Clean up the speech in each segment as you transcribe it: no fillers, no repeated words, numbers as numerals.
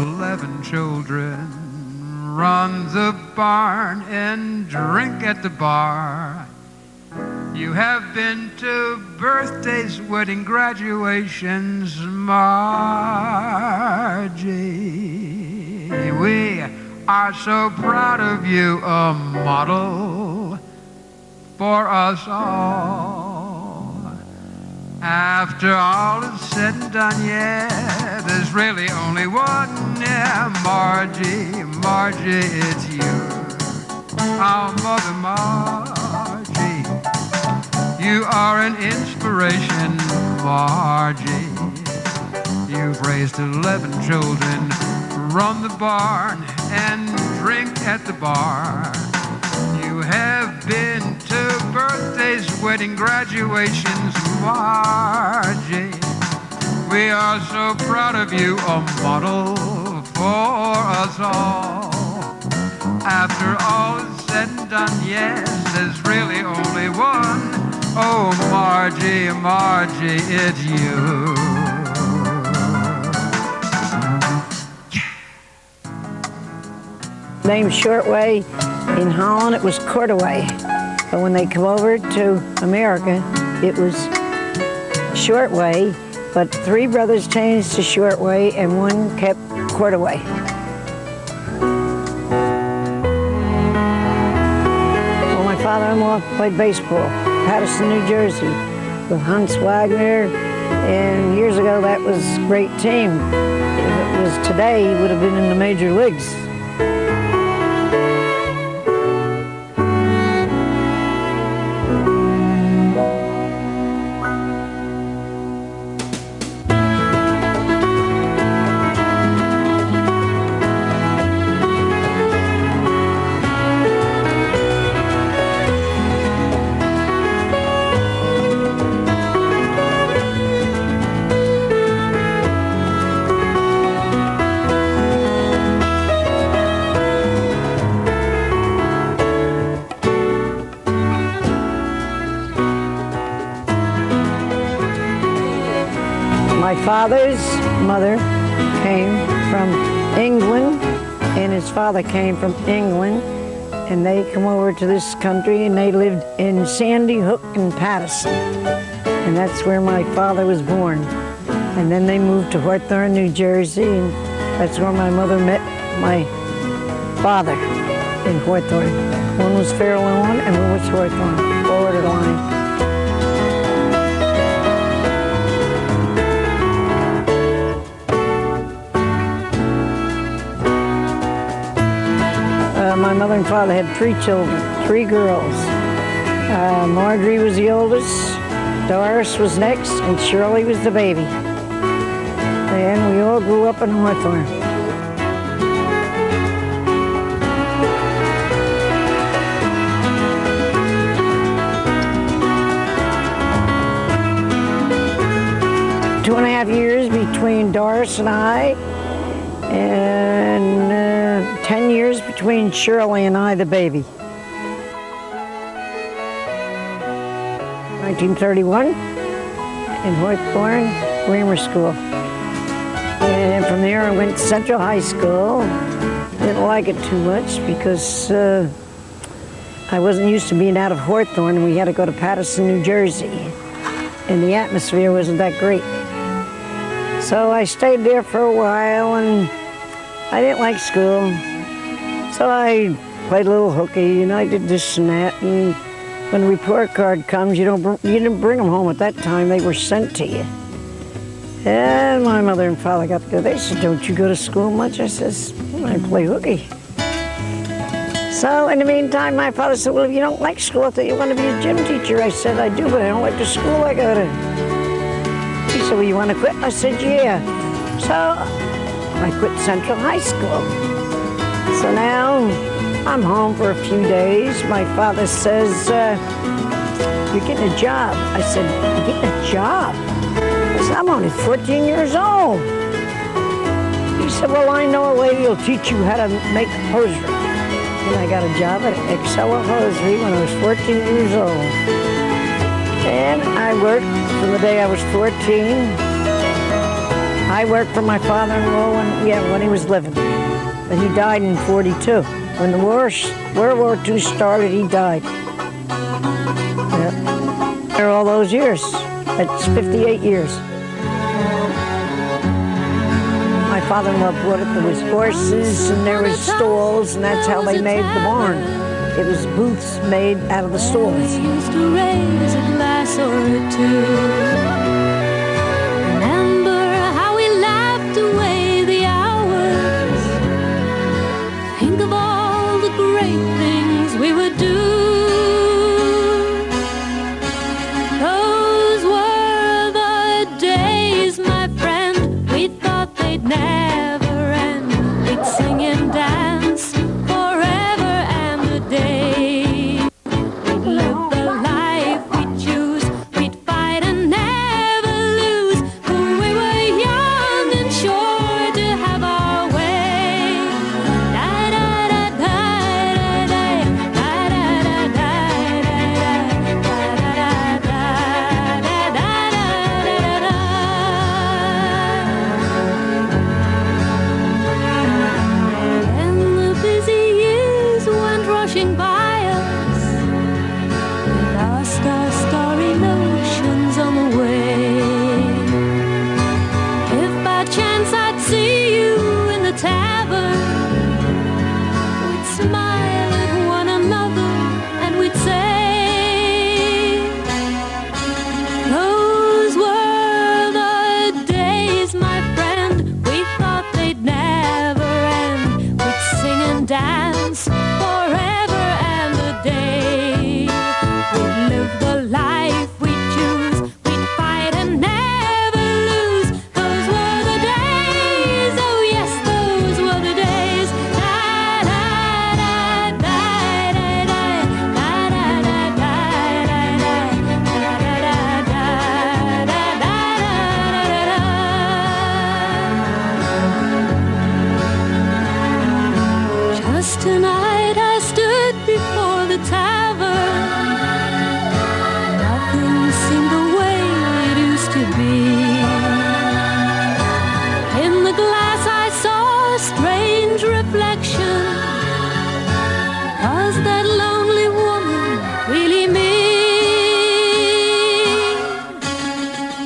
11 children, run the barn and drink at the bar. You have been to birthdays, wedding, graduations, Margie. We are so proud of you, a model for us all. After all is said and done, yeah, there's really only one, yeah, Margie, Margie, it's you, our mother Margie. You are an inspiration, Margie. You've raised 11 children, run the barn and drink at the bar. You have been to birthdays, wedding, graduations, Margie. We are so proud of you, a model for us all. After all is said and done, yes, there's really only one. Oh, Margie, Margie, it's you. Named Shortway. In Holland, it was Corduway. But when they come over to America, it was Shortway. But 3 brothers changed to Shortway, and 1 kept Corduway. Well, my father-in-law played baseball, Paterson, New Jersey, with Hans Wagner. And years ago, that was a great team. If it was today, he would have been in the major leagues. My father's mother came from England, and his father came from England, and they come over to this country, and they lived in Sandy Hook and Paterson, and that's where my father was born. And then they moved to Hawthorne, New Jersey, and that's where my mother met my father in Hawthorne. One was Fair Lawn, and one was Hawthorne, border line. My mother and father had 3 children, 3 girls. Marjorie was the oldest, Doris was next, and Shirley was the baby. And we all grew up in Hawthorne. Two and a half years between Doris and I, and 10 years between Shirley and I, the baby. 1931 in Hawthorne Grammar School. And from there I went to Central High School. Didn't like it too much because I wasn't used to being out of Hawthorne, and we had to go to Paterson, New Jersey. And the atmosphere wasn't that great. So I stayed there for a while, and I didn't like school. So I played a little hooky, and I did this and that. And when the report card comes, you didn't bring them home at that time. They were sent to you. And my mother and father got together. They said, "Don't you go to school much?" I says, "I play hooky." So in the meantime, my father said, "Well, if you don't like school, I thought you want to be a gym teacher." I said, "I do, but I don't like the school I go to." He said, "Well, you want to quit?" I said, "Yeah." So I quit Central High School. So now I'm home for a few days. My father says, "You're getting a job." I said, "You're getting a job?" I said, "I'm only 14 years old." He said, "Well, I know a lady who'll teach you how to make hosiery." And I got a job at Excella Hosiery when I was 14 years old. And I worked from the day I was 14 I worked for my father-in-law when he was living. But he died in 42. When the World War II started, he died. Yeah. There all those years. That's 58 years. My father-in-law brought it. There was horses and there was stalls, and that's how they made the barn. It was booths made out of the stalls. Used to raise a glass or two. Remember how we laughed away the hours. Think of all the great things we would do. Those were the days, my friend. We thought they'd never end. We'd sing and dance forever and a day. We'd live the life we'd choose. We'd fight and never lose. For we were young and sure to have our way. Da da da da da da da da da da da. And the busy years went rushing by us. We lost our starry notions on the way. If by chance I'd see you in the tavern, we'd smile at one another and we'd say, those were the days, my friend. We thought they'd never end. We'd sing and dance forever and a day. We'd live the life we'd choose. We'd fight and never lose. Those were the days. Oh yes, those were the days. Da da da da da da da da da Just tonight I stood before the tavern. Nothing seemed the way it used to be. In the glass I saw a strange reflection. Was that lonely woman really me?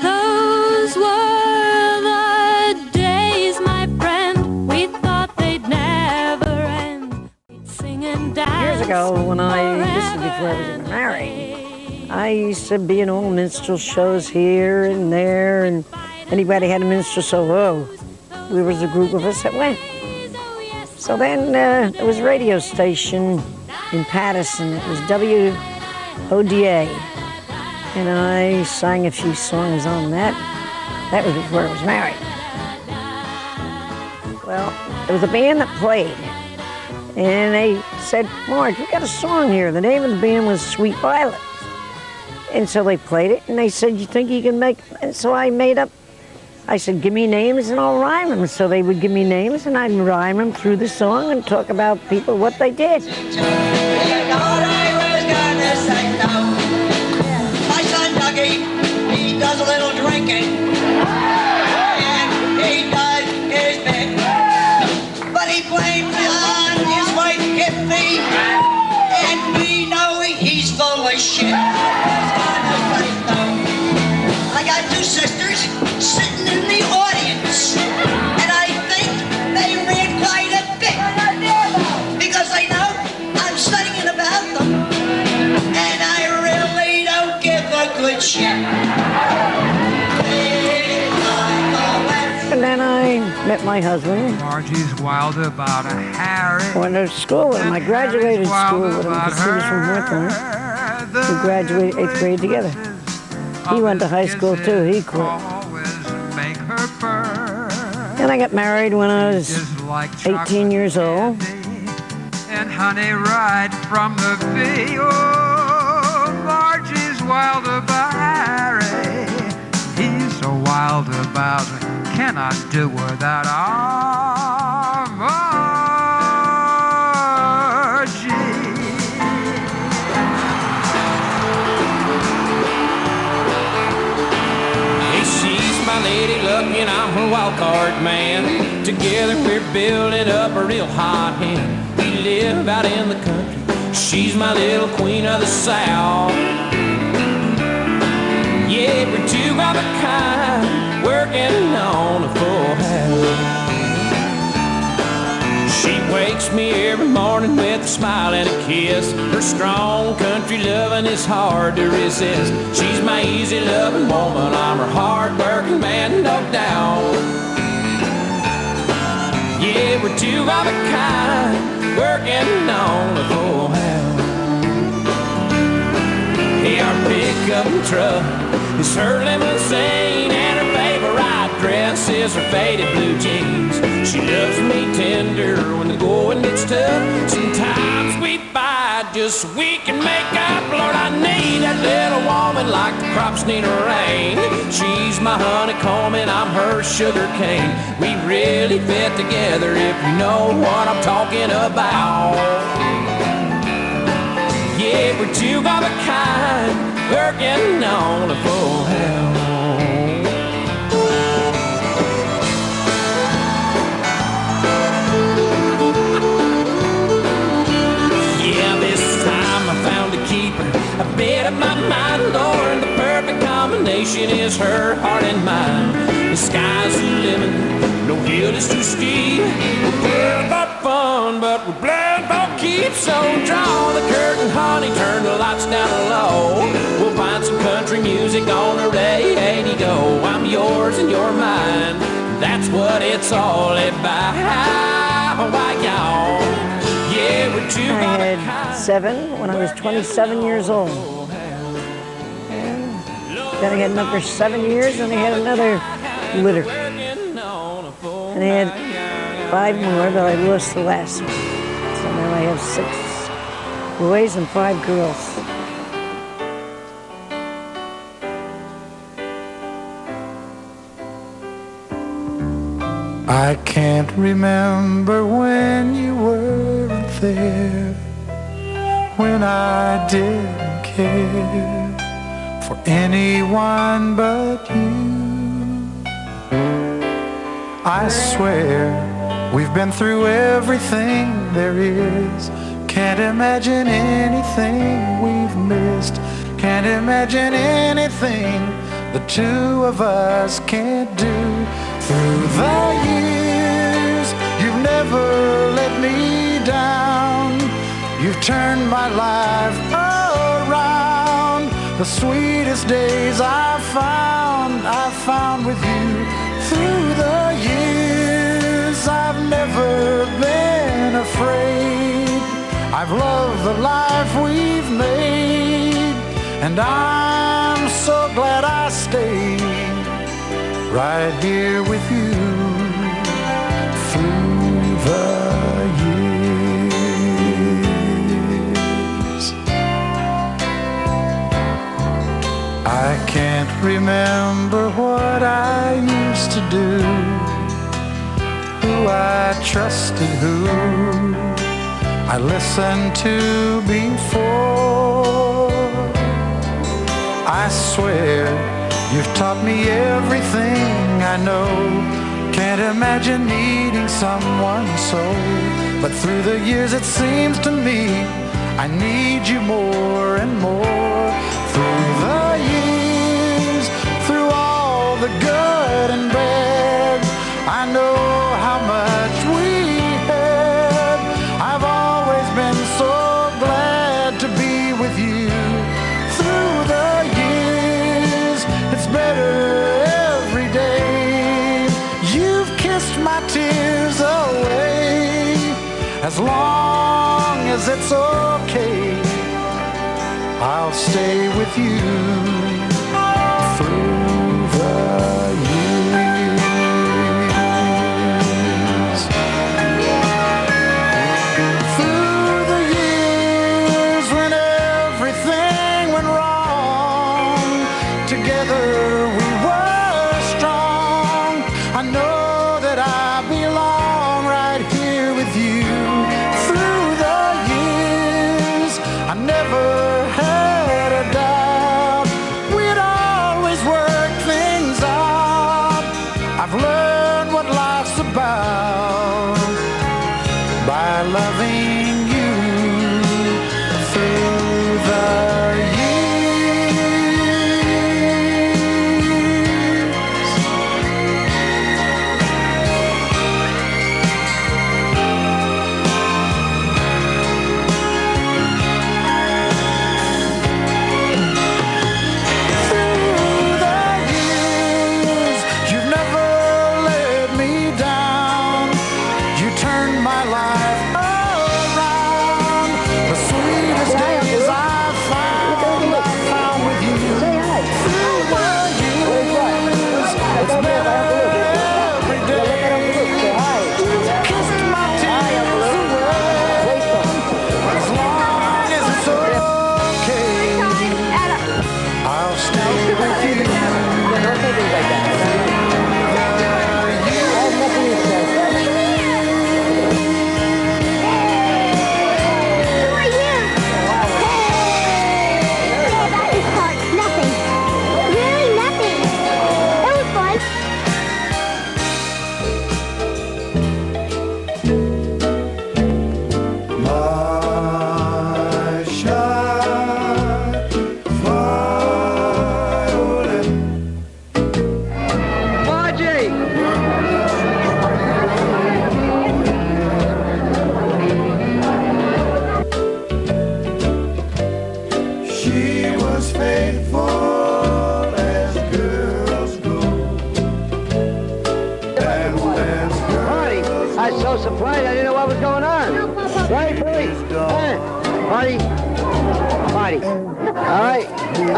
Those were the days, my friend. We thought they'd never end. We'd sing and dance. Years ago, when this is before I was even married, I used to be in all minstrel shows here and there, and anybody had a minstrel show, there was a group of us that went. So then there was a radio station in Patterson. It was WODA, and I sang a few songs on that. That was before I was married. Well, there was a band that played, and they said, Marge, we got a song here. The name of the band was Sweet Violet. And so they played it, and they said, you think you can make... And so I said, give me names and I'll rhyme them. So they would give me names, and I'd rhyme them through the song and talk about people, what they did. You thought I was gonna say no. My son Dougie, he does a little drinking. And he does his bit. But he blames it on his wife, Hippie. And we know he's full of shit. I got two sisters sitting in the audience, and I think they read quite a bit, because I know I'm studying about them, and I really don't give a good shit. And then I met my husband. Margie's wild about a Harry. Went to school with him. I graduated school with him because he was from Hawthorne. We graduated 8th grade together. He went to high school too. He quit. And I got married when I was 18 years old. And honey right from the field. Margie's wild about Harry. He's so wild about cannot do without our Margie. Hey, she's my lady luck, and I'm her wild card man. Together we're building up a real hot hand. We live out in the country. She's my little queen of the South. Yeah, we're two of a kind, working on a full house. She wakes me every morning with a smile and a kiss. Her strong country loving is hard to resist. She's my easy loving woman, I'm her hard working man, no doubt. Yeah, we're two of a kind, working on a full house. Hey, our pickup truck is her limousine, and her favorite dress is her faded blue jeans. She loves me tender when the going gets tough. Sometimes we fight just so we can make up. Lord, I need that little woman like the crops need rain. She's my honeycomb and I'm her sugar cane. We really fit together if you know what I'm talking about. Yeah, we're two of a kind, working on a full house. A bit of my mind, Lord, the perfect combination is her heart and mine. The sky's the limit, no hill is too steep. We're playing about fun, but we're playing about keeps. So draw the curtain, honey, turn the lights down low. We'll find some country music on the radio. I'm yours and you're mine, that's what it's all about. Why, y'all? Yeah, we're two. I had 7 when I was 27 years old. And then I had another 7 years, and I had another litter. And I had 5 more, but I lost the last one. So now I have 6 boys and 5 girls. I can't remember when you weren't there, when I didn't care for anyone but you. I swear we've been through everything there is. Can't imagine anything we've missed. Can't imagine anything the two of us can't do. Through the years, you've never let me down. You've turned my life around. The sweetest days I've found with you. Through the years, I've never been afraid. I've loved the life we've made, and I'm so glad I stayed right here with you through the years. I can't remember what I used to do, who I trusted, who I listened to before. I swear you've taught me everything I know. Can't imagine needing someone so. But through the years it seems to me I need you more and more. Through the years, through all the good and bad, I know how much we had. I've always been so glad to be with you. Through the years, it's better every day. You've kissed my tears away. As long as it's okay, I'll stay with you through the years. Through the years when everything went wrong, together we were strong. I know that I belong right here with you. Through the years, I never had a doubt we'd always work loving you through the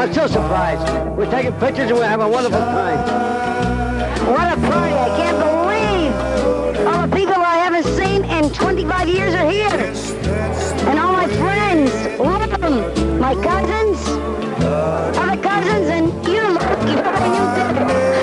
I'm so surprised. We're taking pictures and we're having a wonderful time. What a party! I can't believe all the people I haven't seen in 25 years are here. And all my friends, all of them. My cousins, other cousins, and you know, you probably knew them.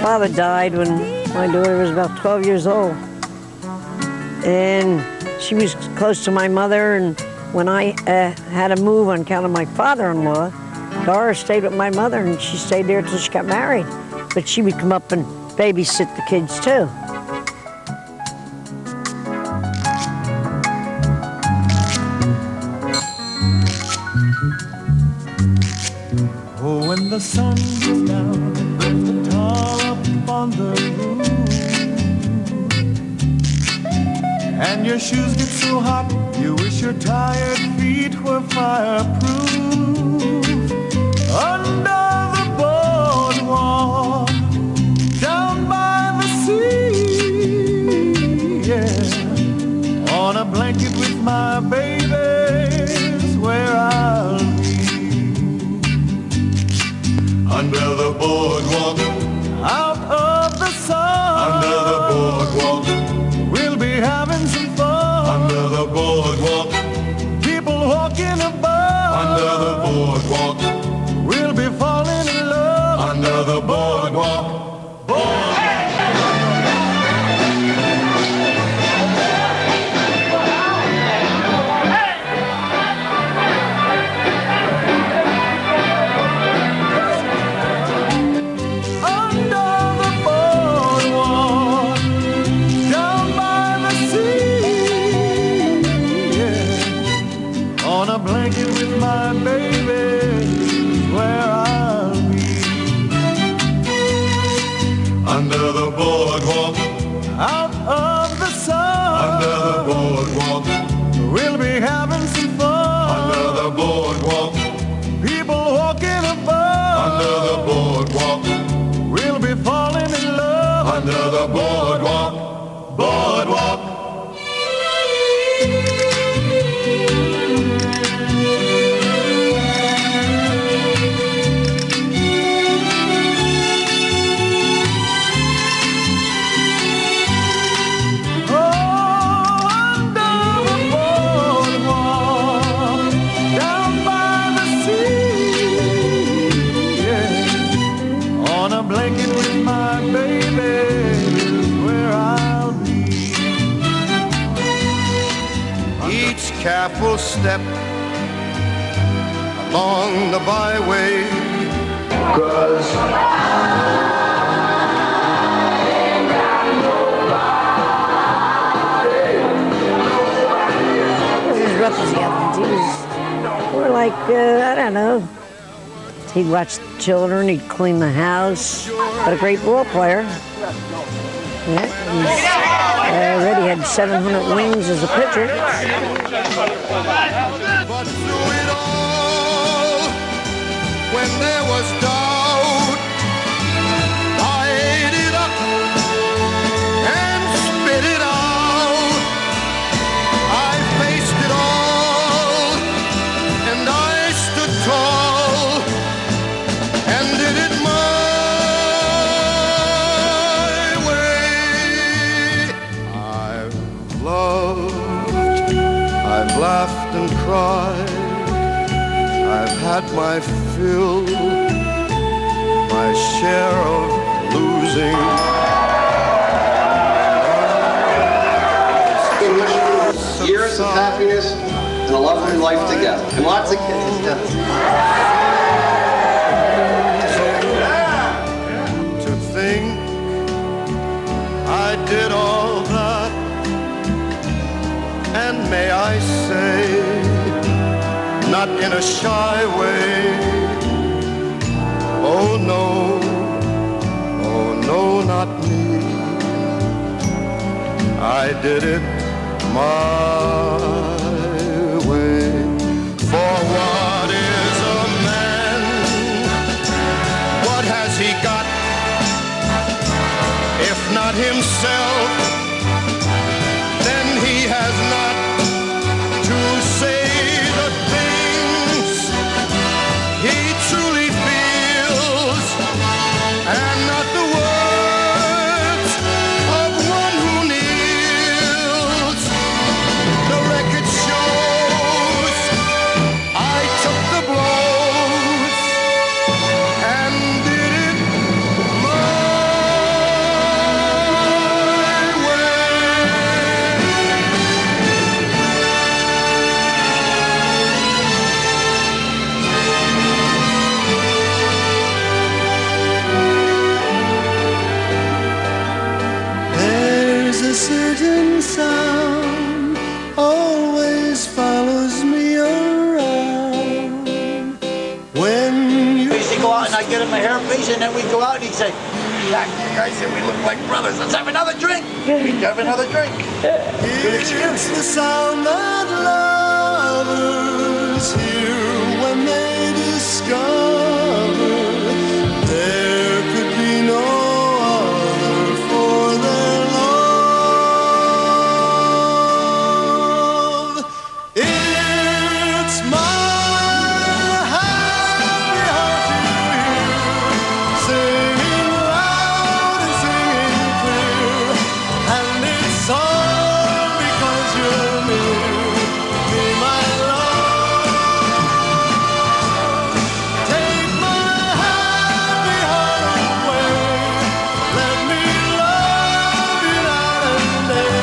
father died when my daughter was about 12 years old. And she was close to my mother, and when I had to move on account of my father-in-law, Dora stayed with my mother, and she stayed there till she got married. But she would come up and babysit the kids too. Oh, when the sun goes down and brings the tar up on the roof, and your shoes get so hot, you wish your tired feet were fireproof. Under the boardwalk, down by the sea, yeah, on a blanket with my baby's where I'll be. Under the boardwalk, out of the sun. Under the boardwalk, we'll be having some fun. Under the boardwalk, people walking above. Under the boardwalk, we'll be falling in love. Under the boardwalk, out of the sun. Under the boardwalk, we'll be having some fun. Under the boardwalk, people walking above. Under the boardwalk, we'll be falling in love. Under the boardwalk, boardwalk. Careful step along the byway, 'cause As rough as he got, he was more like, I don't know. He'd watch the children, he'd clean the house, but a great ball player. Yeah, he's already had 700 wins as a pitcher. but through it all, when there was doubt, I ate it up and spit it out. I faced it all, and I stood tall, and did it my I've laughed and cried, I've had my fill, my share of losing. Years of happiness and a lovely life together, and lots of kids. To think I did all that, and may I say, not in a shy way, oh no, not me. I did it my way. For what is a man? What has he got? If not himself, then he has not to say the things he truly feels, and not the words of one who kneels. The record shows I took the blows and did it my way. therapies, and then we'd go out and he'd say, Jack, you guys said we look like brothers. Let's have another drink. We'd have another drink. Good excuse. It's the sound that lovers hear when they discover there could be no other for their love. It's my happy heart you hear, singing loud and singing clear, and it's all because you're near me, my love. Take my happy heart away, let me love you night and day.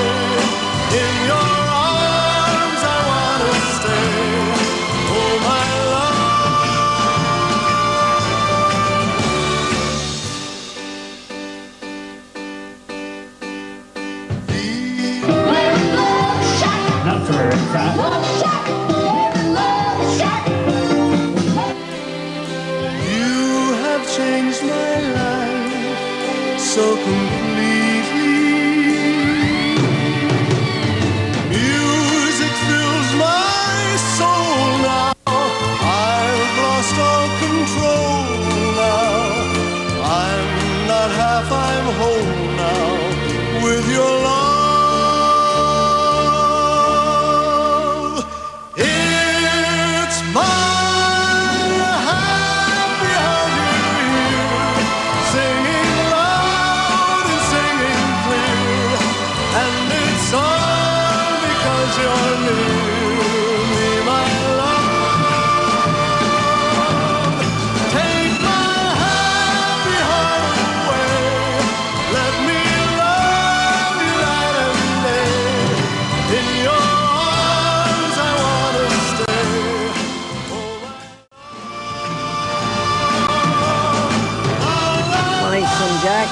In your arms I wanna stay, oh my love. Not for her, crap. You have changed my life so completely. Music fills my soul now. I've lost all control now. I'm not half, I'm whole now with your love. It's my happy heart you hear, singing loud and singing clear, and it's all because you're near me, my love. Take my happy heart away, let me love you night and day. In your arms I wanna stay, oh My son Jack,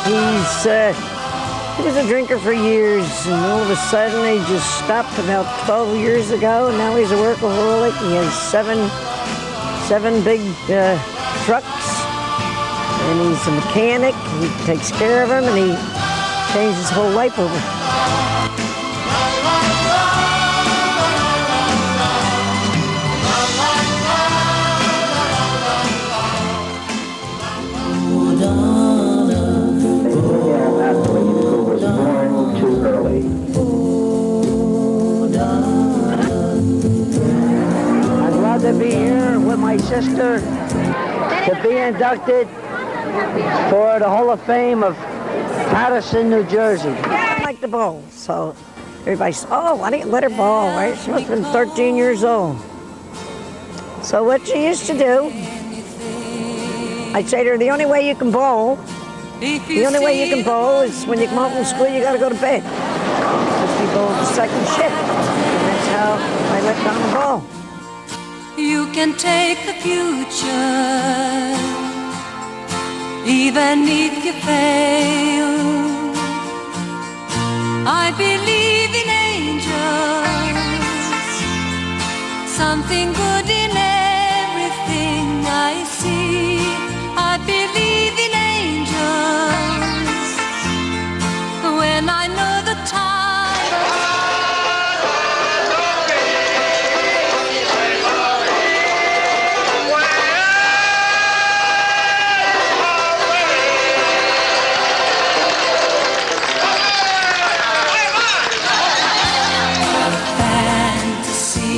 he was a drinker for years, and all of a sudden he just stopped about 12 years ago, and now he's a workaholic. He has seven big trucks, and he's a mechanic. He takes care of them, and he changed his whole life over. I'm glad to be here with my sister to be inducted for the Hall of Fame of Patterson, New Jersey. I like to bowl, so everybody says, oh, why didn't you let her bowl, right? She must have been 13 years old. So what she used to do, I'd say to her, the only way you can bowl is when you come home from school, you got to go to bed. Because we bowl the second shift. And that's how I let down the ball. You can take the future, even if you fail. I believe in angels, something good in everything I see. I believe in angels when I know the time. Fantasy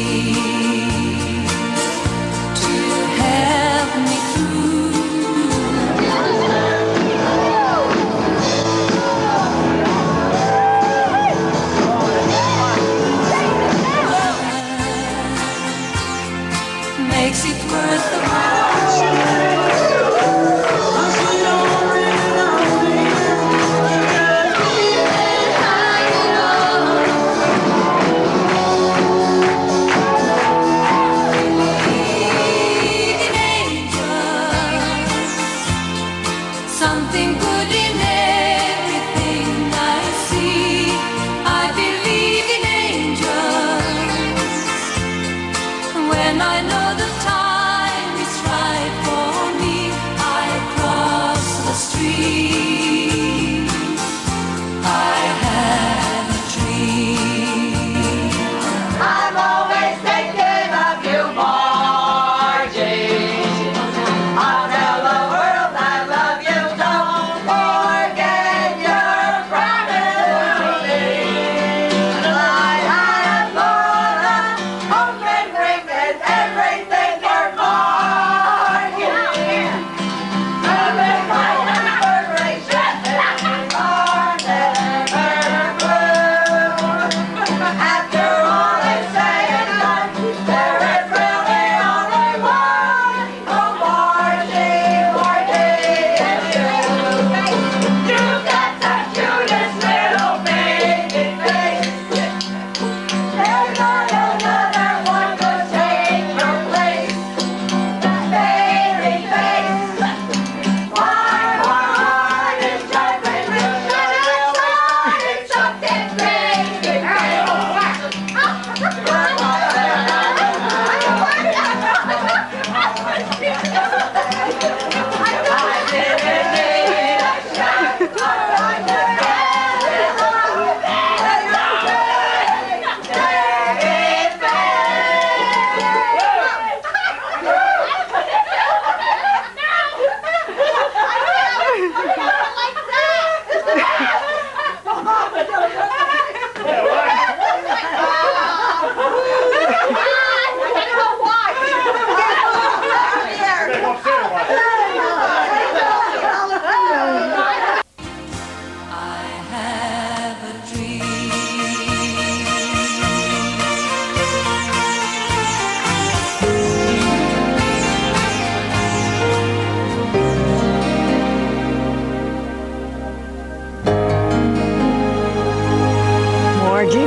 Margie.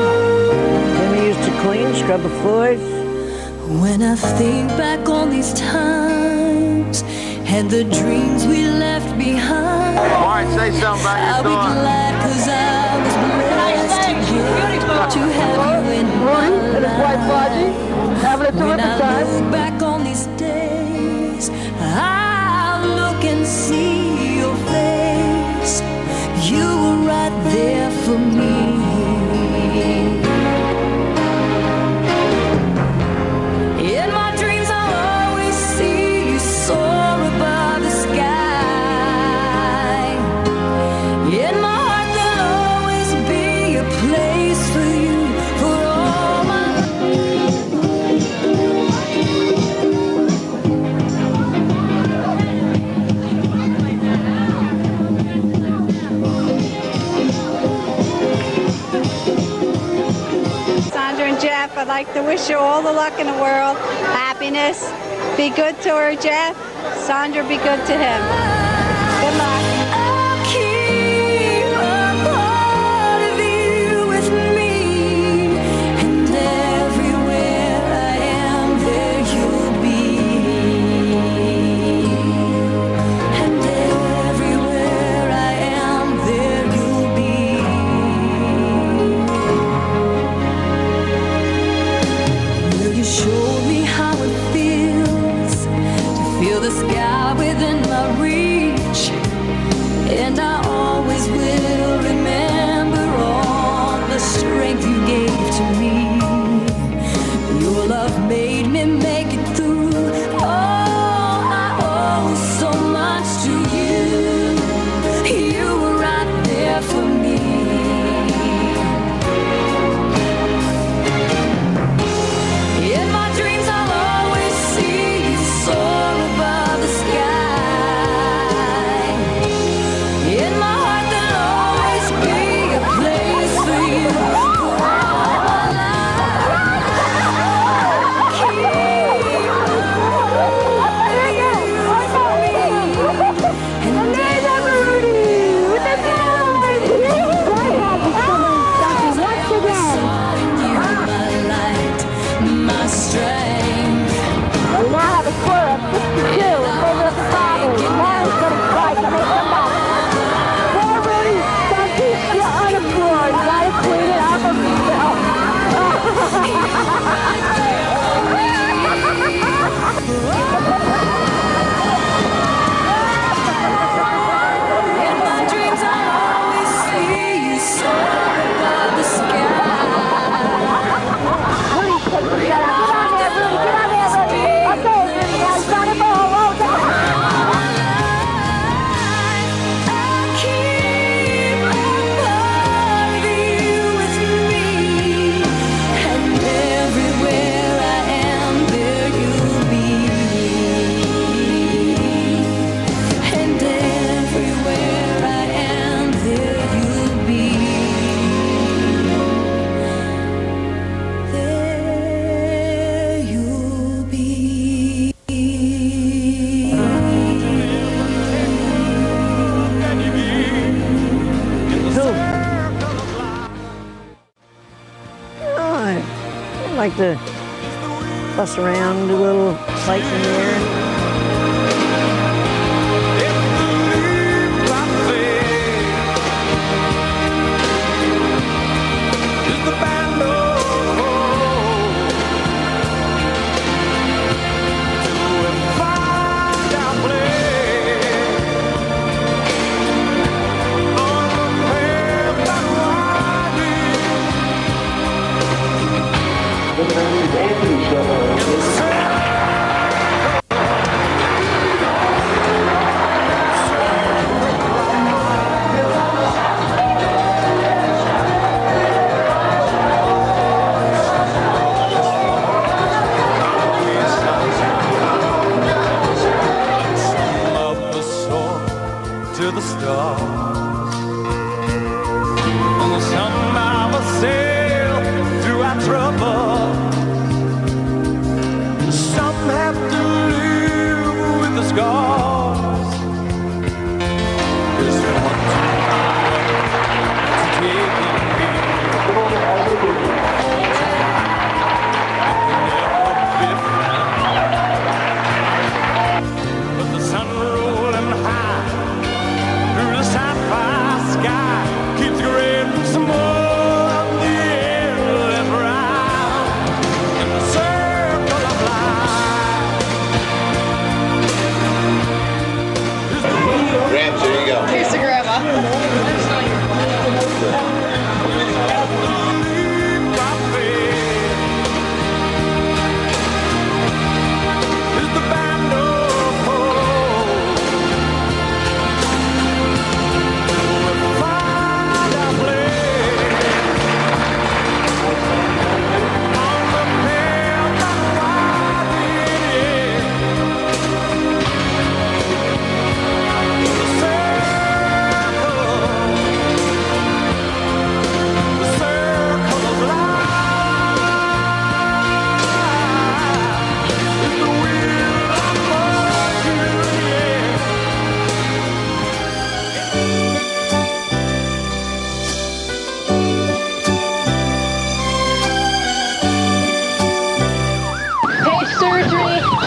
Then we used to clean, scrub the floors. When I think back on these times and the dreams we left behind, Marge, say something about your I'll be daughter. glad 'cause I was blessed to have you in my And his wife, Margie, having a When terrific I time. look back on these days, I'll look and see your face. You were right there for me. In my dreams, I'll always see you soar above the sky. In my heart, there'll always be a place for you for all my Sandra and Jeff, I'd like to wish you all the luck in the world, happiness. Be good to her, Jeff. Sandra, be good to him. Good luck. I'll keep a part of you with me, and everywhere I am, there you'll be. And everywhere I am, there you'll be. Will you show me how it feels to feel the sky within my reach? And I always will remember all the strength you gave to me. Your love made me make it through. Oh, I owe so much to you. You were right there for me. In my dreams, I'll always see you soar above the sky. In my heart, there'll always be a place for you for all my life. Keep on my strength. We now have a score of 62 in favor of the Father. Now he's going to try to make them back. Poor Rudy, don't keep you unemployed. You got to clean it up of yourself. In my dreams, I'll always see you soar above the sky. Rudy, take the shot out. Get on there, Rudy. Get on there, Rudy. Okay, Rudy, now he's trying to ball. Roll down. I'll keep a part of you with me, and everywhere I am, there you'll be. And everywhere I am, there you'll be. There you'll be. I like to fuss around, do a little lights in the air.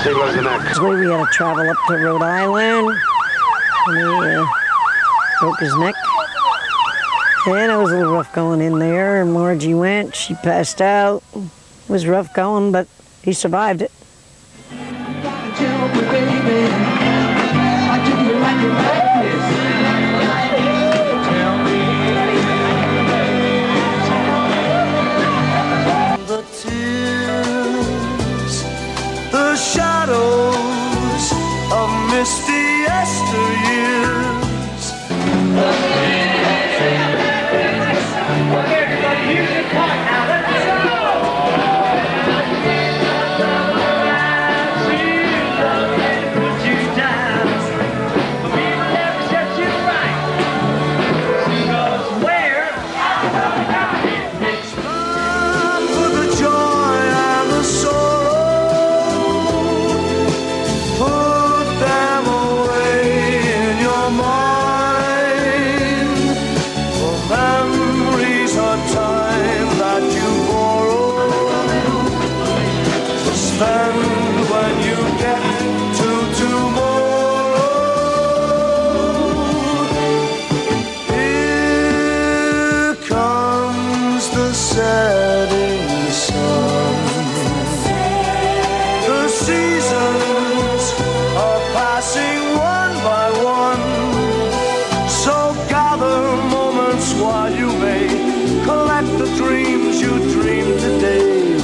He lives in that. We had to travel up to Rhode Island, and he broke his neck. And it was a little rough going in there. And Margie went, she passed out. It was rough going, but he survived it. The tears, the shadows of misty yesteryears.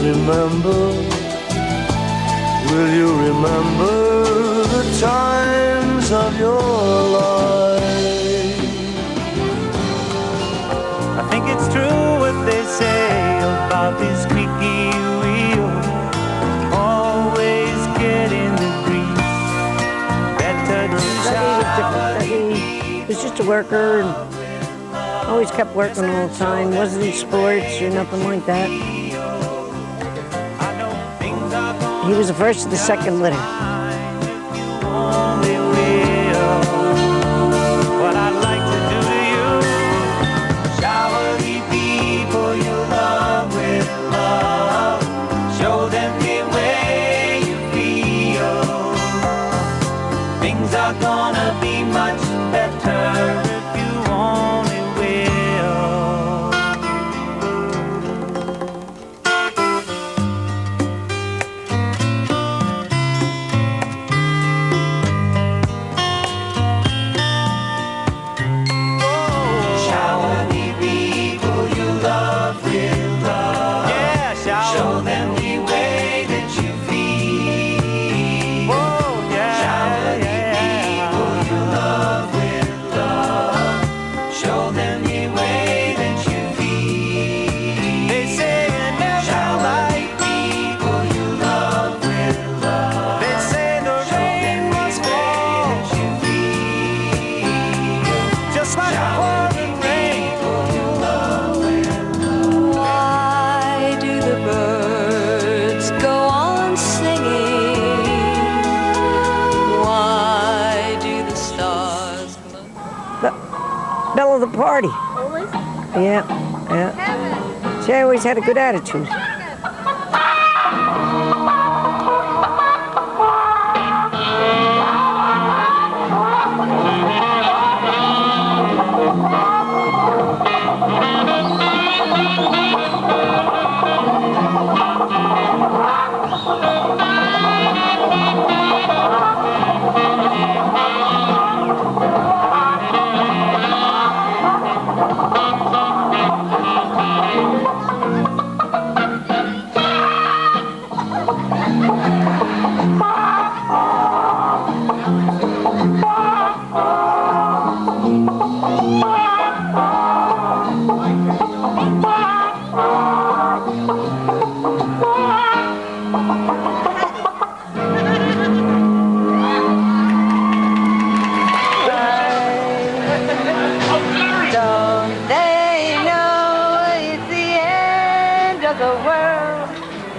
Remember, will you remember the times of your life? I think it's true what they say about this squeaky wheel, always getting the grease. Better to He was just a worker and always kept working all the time. Wasn't in sports or nothing like that. He was the first to the second litter. What I'd like to do to you, shower the people you love with love, show them the way you feel. Things are gonna be much better if you only will. Belle of the party. Always? Yeah, yeah. She always had a good attitude.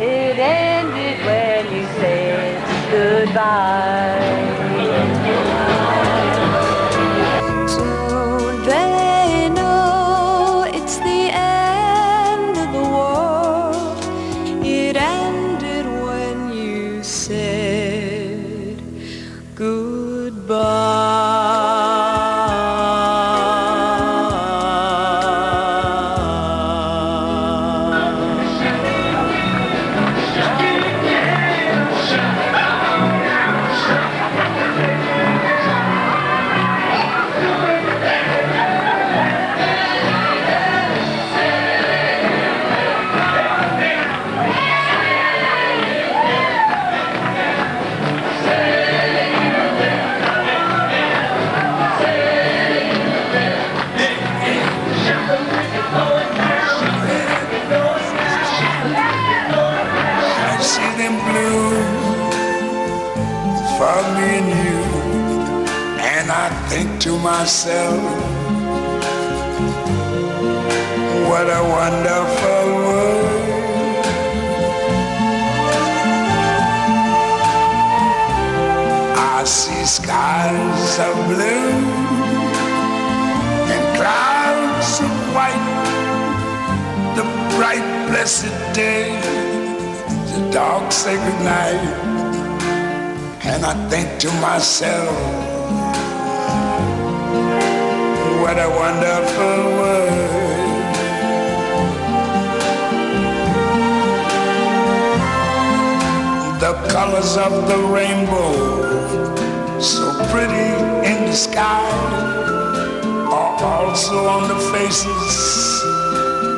It ended when you said goodbye. Don't they know it's the end of the world? It ended when you said myself, what a wonderful world. I see skies of blue and clouds of white, the bright blessed day, the dark sacred night. And I think to myself, what a wonderful world. The colors of the rainbow, so pretty in the sky, are also on the faces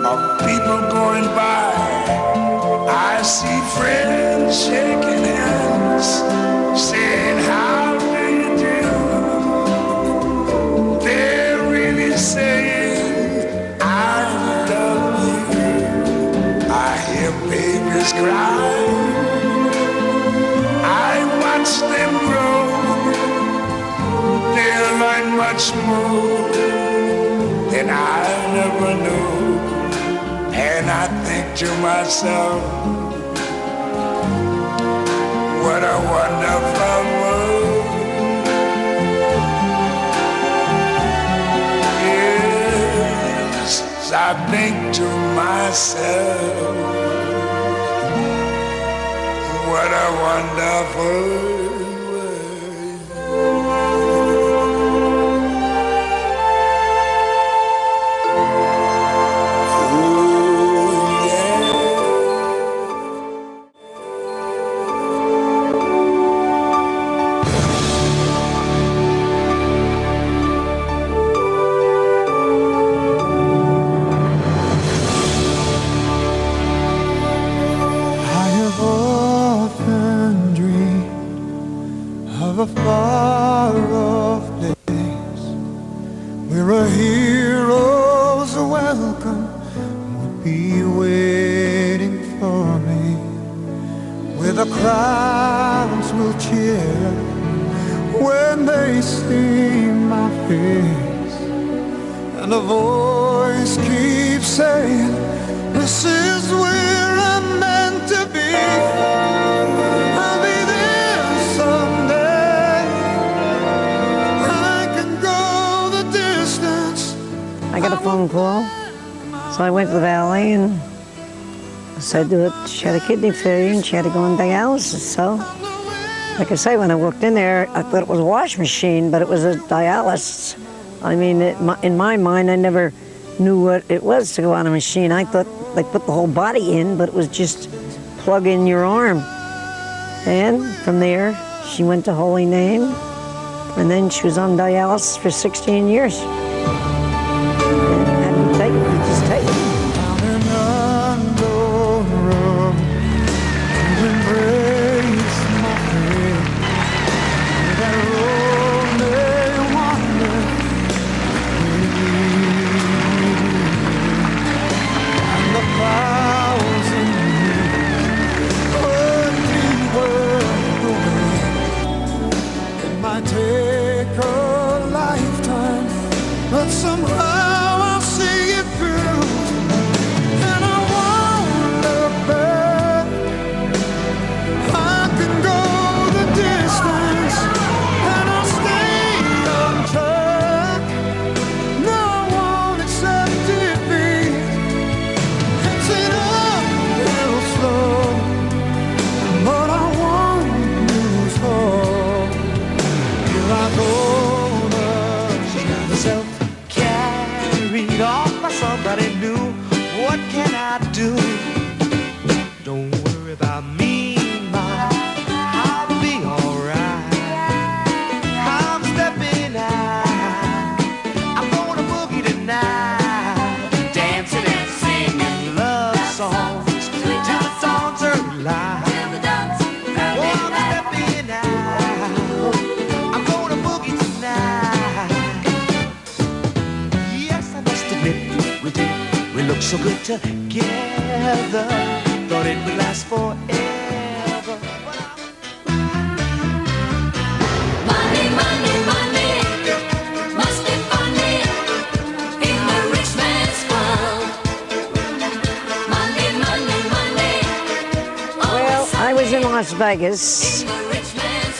of people going by. I see friends shaking hands, saying, how do you do? They're really saying, I love you. I hear babies cry, I watch them grow. They'll learn much more than I never knew. And I think to myself, what a wonderful world. Yes, I think to myself, what a wonderful world. Of far-off days where a hero's welcome would be waiting for me, where the crowds will cheer when they see my face, and a voice keeps saying, this is where I'm meant to be. I got a phone call, so I went to the valley and said to her she had a kidney failure and she had to go on dialysis. So, like I say, when I walked in there, I thought it was a wash machine, but it was a dialysis. I mean, in my mind, I never knew what it was to go on a machine. I thought they put the whole body in, but it was just plug in your arm. And from there, she went to Holy Name, and then she was on dialysis for 16 years. Take a lifetime, but somehow I'll see it through. And I won't look back. I can go the distance, and I'll stay on track. No, I won't accept defeat. It's an uphill slow, but I won't lose hope. I go myself carried off by somebody new. What can I do? Don't worry about me, I'll be alright. I'm stepping out, I'm gonna boogie tonight, dancing and singing love songs till the songs are live. Look so good together, thought it would last forever. Money, money, money must be was in Las Vegas,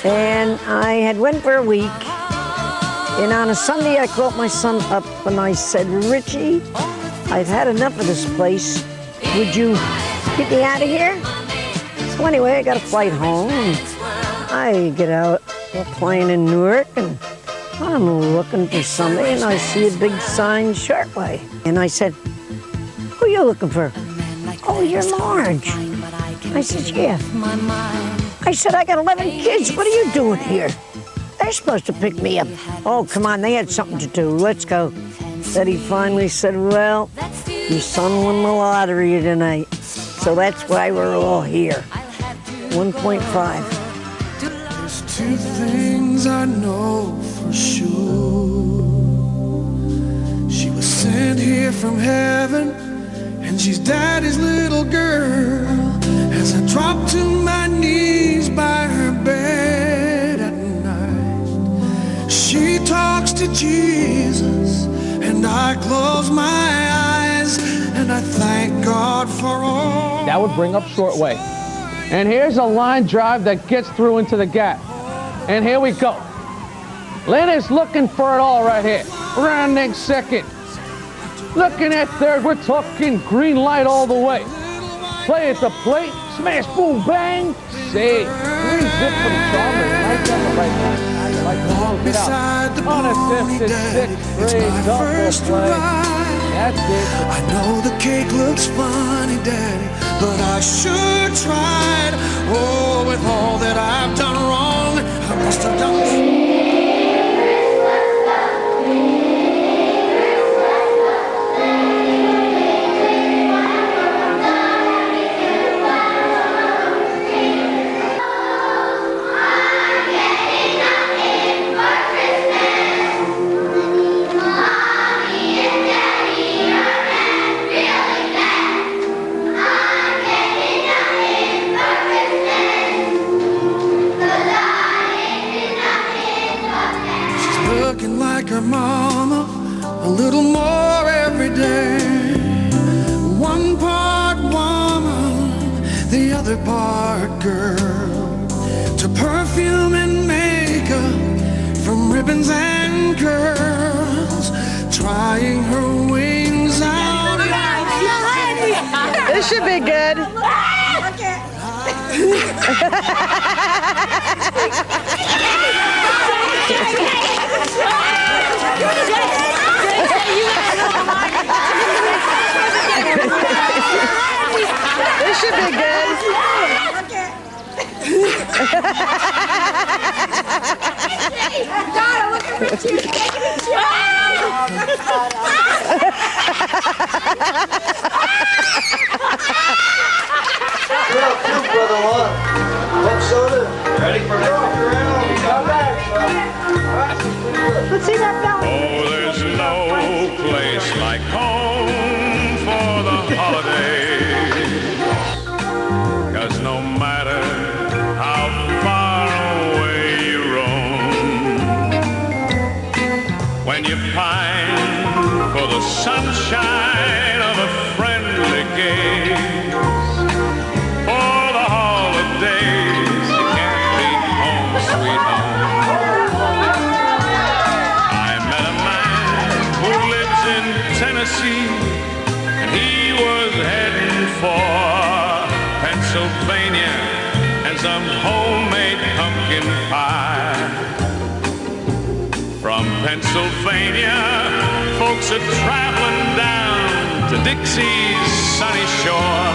and I had went for a week. And on a Sunday, I called my son up and I said, Richie, I've had enough of this place. Would you get me out of here? So anyway, I got a flight home. And I get out, we're playing in Newark, and I'm looking for somebody, and I see a big sign, Shortway. And I said, who are you looking for? Oh, you're Marge. I said, yeah. I said, I got 11 kids. What are you doing here? They're supposed to pick me up. Oh, come on, they had something to do. Let's go. Then he finally said, well, your son won the lottery tonight. So that's why we're all here. 1.5. There's two things I know for sure. She was sent here from heaven, and she's Daddy's little girl. As I drop to my knees by her bed at night, she talks to Jesus, and I close my eyes, and I thank God for all. That would bring up Shortway. And here's a line drive that gets through into the gap. And here we go. Lynn is looking for it all right here. Rounding second. Looking at third, we're talking green light all the way. Play at the plate, smash, boom, bang, save. Green zip from Chalmers, nice on the right hand. How you like to close it out. Unassisted, sixth grade double play. That's it. I know the cake looks funny, Daddy, but I sure tried. Oh, with all that I've done wrong, I must have done. Like her mama, a little more every day. One part woman, the other part girl. To perfume and makeup, from ribbons and curls, trying her wings out. This should be good. This should be good. Donna, look at Richie. Brother, what soda? Ready for next round? Come back. Let's see that belly. Oh, there's no place like home for the holidays. 'Cause no matter how far away you roam, when you pine for the sunshine of a friendly gaze, for the holidays, you can't beat home, sweet home. Tennessee, and he was heading for Pennsylvania and some homemade pumpkin pie. From Pennsylvania, folks are traveling down to Dixie's sunny shore.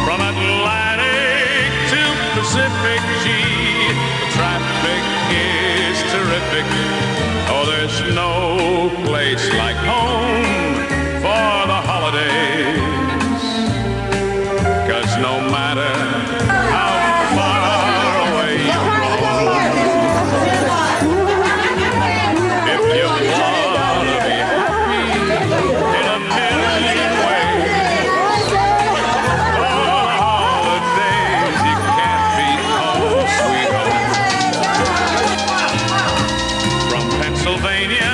From Atlantic to Pacific, gee, the traffic is terrific. Oh, there's no place like home for the holidays. 'Cause no matter how far away you roam, if you wanna be happy in a million ways, for the holidays you can't beat home, sweet home. From Pennsylvania,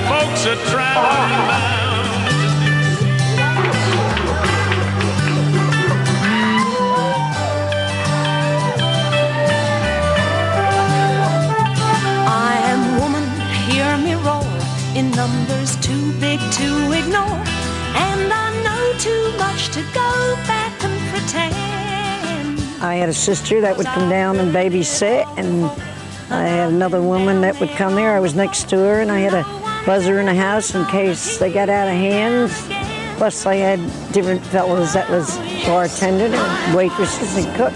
folks are traveling down. too much to go back and pretend. I had a sister that would come down and babysit, and I had another woman that would come there. I was next to her, and I had a buzzer in the house in case they got out of hand. Plus, I had different fellows that was bartending and waitresses and cook.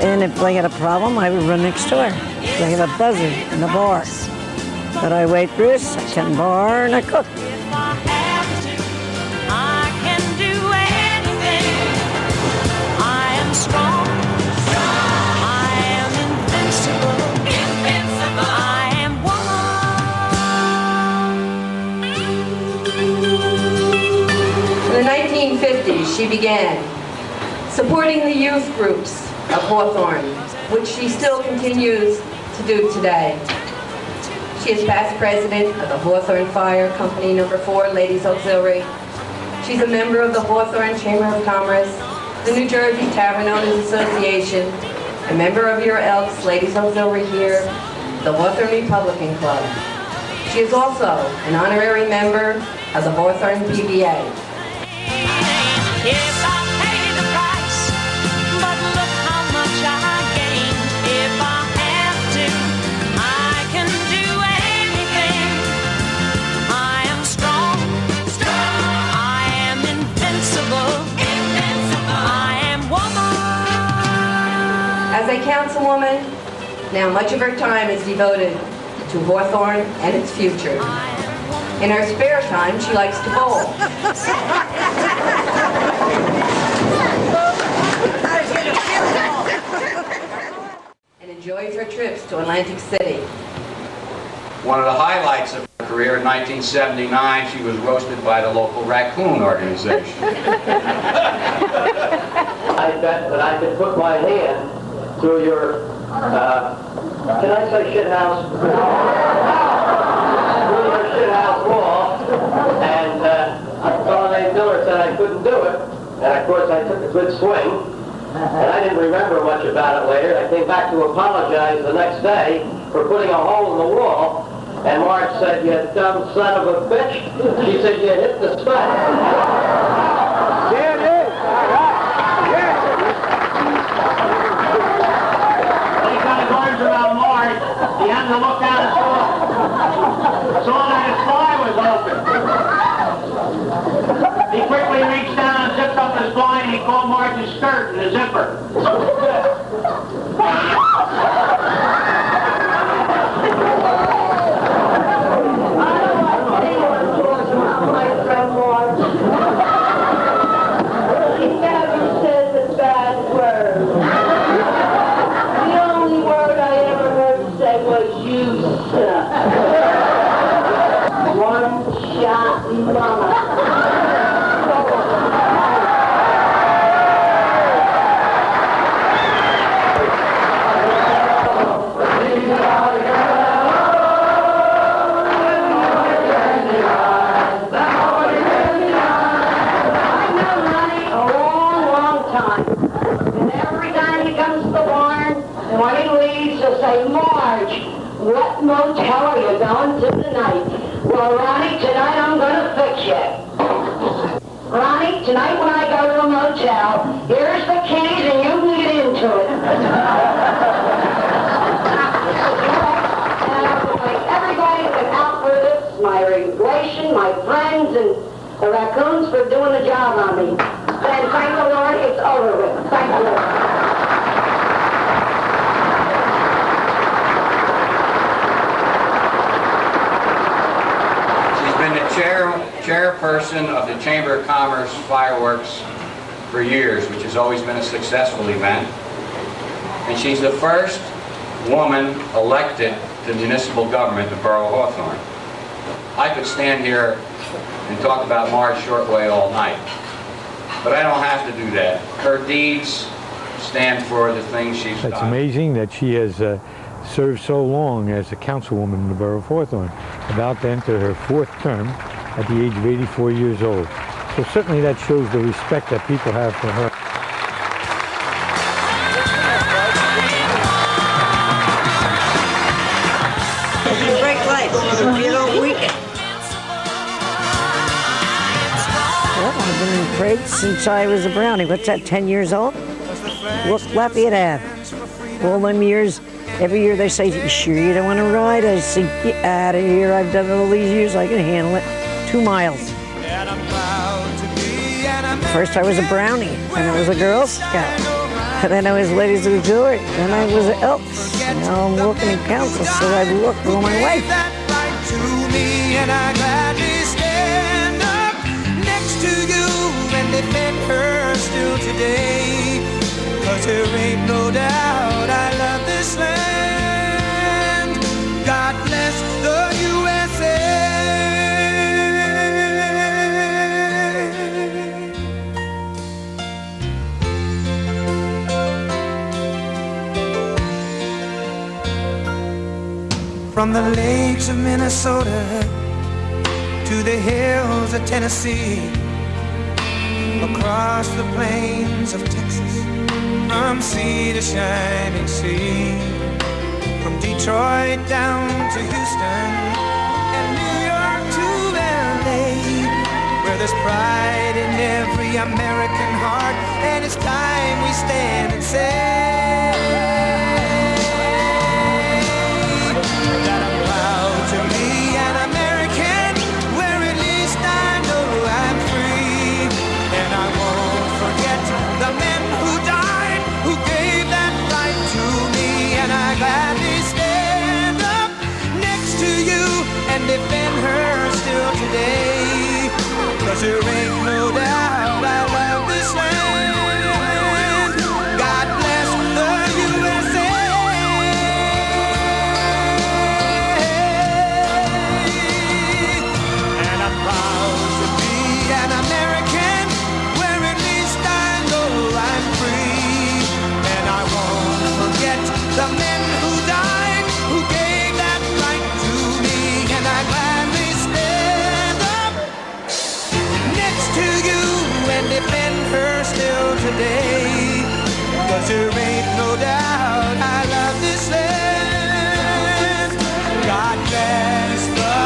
And if they had a problem, I would run next to her. They have a buzzer in the bar. But I waitress, I can bar, and I cook. In the 1950s, she began supporting the youth groups of Hawthorne, which she still continues to do today. She is past president of the Hawthorne Fire Company No. 4 Ladies Auxiliary. She's a member of the Hawthorne Chamber of Commerce, the New Jersey Tavern Owners Association, a member of your Elks Ladies Auxiliary here, the Hawthorne Republican Club. She is also an honorary member of the Hawthorne PBA. Yes, I'll pay the price, but look how much I gain. If I have to, I can do anything. I am strong, I am invincible, I am woman. As a councilwoman, now much of her time is devoted to Hawthorne and its future. In her spare time, she likes to bowl. And enjoys her trips to Atlantic City. One of the highlights of her career in 1979, she was roasted by the local raccoon organization. I bet that I could put my hand through your, can I say shit house? Through your shit house wall, and a fellow named Miller said I couldn't do it, and of course I took a good swing, and I didn't remember much about it later. I came back to apologize the next day for putting a hole in the wall, and Marge said, "You dumb son of a bitch." She said, "You hit the spot." Yeah, it is. All right. Arms around Marge, he had to look down and saw that his fly was open. He quickly reached down and zipped up his fly, and he caught Marge's skirt in the zipper. My friend Marge. He never says a bad word. Was you, sir. One shot mama. I've known Ronnie a long, long time. And every time he comes to the barn, and when he leaves, he'll say, "Marge, what motel are you going to tonight?" "Well, Ronnie, tonight I'm going to fix you." "Ronnie, tonight when I go to a motel, here's the keys and you can get into it." And everybody that's out for this, my relation, my friends, and the raccoons for doing the job on me. And thank the Lord, it's over with. Thank the Lord. Chairperson of the Chamber of Commerce fireworks for years, which has always been a successful event. And she's the first woman elected to municipal government in the borough of Hawthorne. I could stand here and talk about Sarlous Shortway all night, but I don't have to do that. Her deeds stand for the things she's done. It's amazing that she has served so long as a councilwoman in the borough of Hawthorne, about to enter her 4th term at the age of 84 years old. So certainly that shows the respect that people have for her. If you break lights, you don't weaken. I've been in parade since I was a brownie. What's that, 10 years old? Look, Lafayette Ave. All them years, every year they say, "You sure you don't want to ride?" I say, "Get out of here. I've done it all these years. I can handle it." 2 miles. First I was a brownie, then I was a Girl Scout, and then I was Ladies Auxiliary, then I was an Elks. Now I'm working in council, so I've looked all my life. And I gladly stand up next to you and defend her still today. 'Cause there ain't no doubt I love this land. God bless the USA. From the lakes of Minnesota to the hills of Tennessee, across the plains of Texas, from sea to shining sea, from Detroit down to Houston and New York to LA, where there's pride in every American heart, and it's time we stand and say that I'm proud to be an American, where at least I know I'm free. And I won't forget the men who died, who gave that right to me. And I gladly stand up next to you and defend her still today. 'Cause there ain't no doubt I love this land. God bless the USA. An American, where at least I know I'm free. And I won't forget the men who died, who gave that right to me. And I gladly stand up next to you and defend her still today. 'Cause there ain't no doubt I love this land. God bless the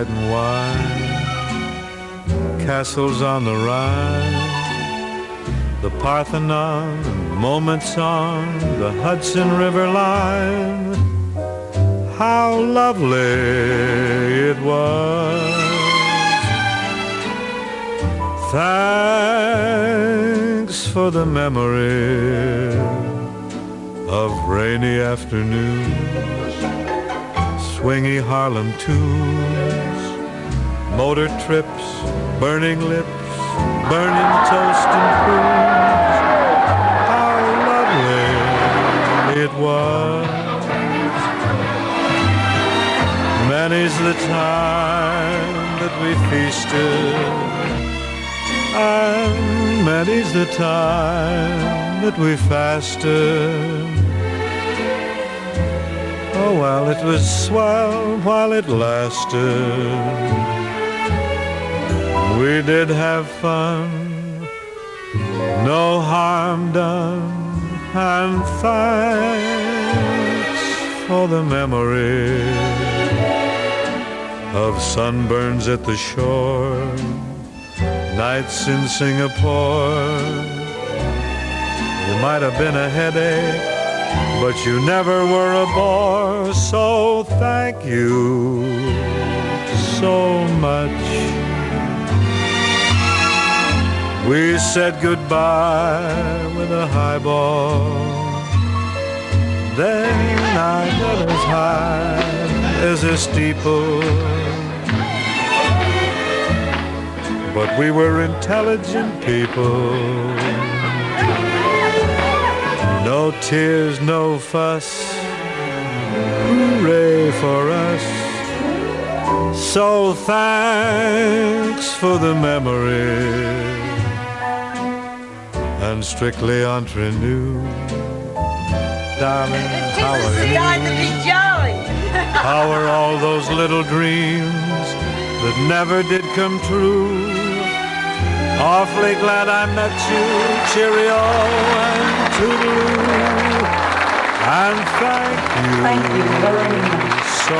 white and wide, castles on the Rhine, the Parthenon, and moments on the Hudson River line. How lovely it was. Thanks for the memory of rainy afternoons, swingy Harlem tunes, motor trips, burning lips, burning toast and prunes. How lovely it was. Many's the time that we feasted, and many's the time that we fasted. Oh, well, it was swell while it lasted. We did have fun, no harm done, and thanks for the memory of sunburns at the shore, nights in Singapore. You might have been a headache, but you never were a bore. So thank you so much. We said goodbye with a highball, then I got as high as a steeple. But we were intelligent people. No tears, no fuss, hooray for us. So thanks for the memory, and strictly entre nous. Darling, how are you? Time to be jolly. How are all those little dreams that never did come true? Awfully glad I met you, cheerio and toodaloo. And thank you, very much. so